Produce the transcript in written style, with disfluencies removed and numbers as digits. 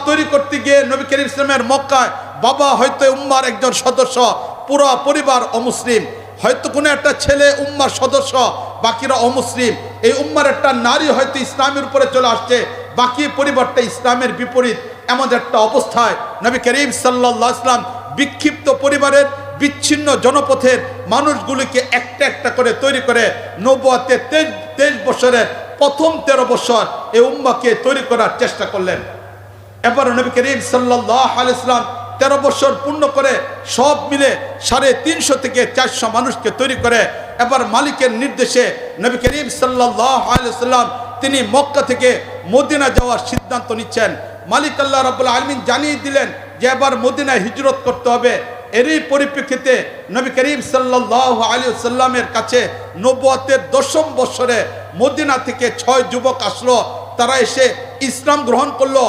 তৈরি করতে গিয়ে নবী করিম ইসলামের মক্কায় বাবা হয়তো উম্মার একজন সদস্য, পুরো পরিবার অমুসলিম, হয়তো কোনো একটা ছেলে উম্মার সদস্য, বাকিরা অমুসলিম, এই উম্মার একটা নারী হয়তো ইসলামের উপরে চলে আসছে, বাকি পরিবারটা ইসলামের বিপরীত। এমন একটা অবস্থায় নবী করিম সাল্লাল্লাহু আলাইহি ওয়াসাল্লাম বিক্ষিপ্ত পরিবারের, বিচ্ছিন্ন জনপথের মানুষগুলিকে একটা একটা করে তৈরি করে নবুয়তের 23 বছরের প্রথম 13 বছর এই উম্মাকে তৈরি করার চেষ্টা করলেন। এবার নবী করিম সাল্লাল্লাহু আলাইহি ওয়াসাল্লাম 13 বছর পূর্ণ করে সব মিলে 350 থেকে 400 মানুষকে তৈরি করে এবার মালিকের নির্দেশে নবী করিম সাল্লাল্লাহু আলাইহি ওয়াসাল্লাম তিনি মক্কা থেকে মদিনা যাওয়ার সিদ্ধান্ত নিচ্ছেন। মালিক আল্লাহ রাব্বুল আলামিন জানিয়ে দিলেন যে এবার মদিনায় হিজরত করতে হবে। এরই পরিপ্রেক্ষিতে নবী করিম সাল্লাল্লাহু আলাইহি ওয়াসাল্লামের কাছে নবুয়তের 10ম বছরে মদিনা থেকে 6 যুবক আসলো। তারা এসে ইসলাম গ্রহণ করলো।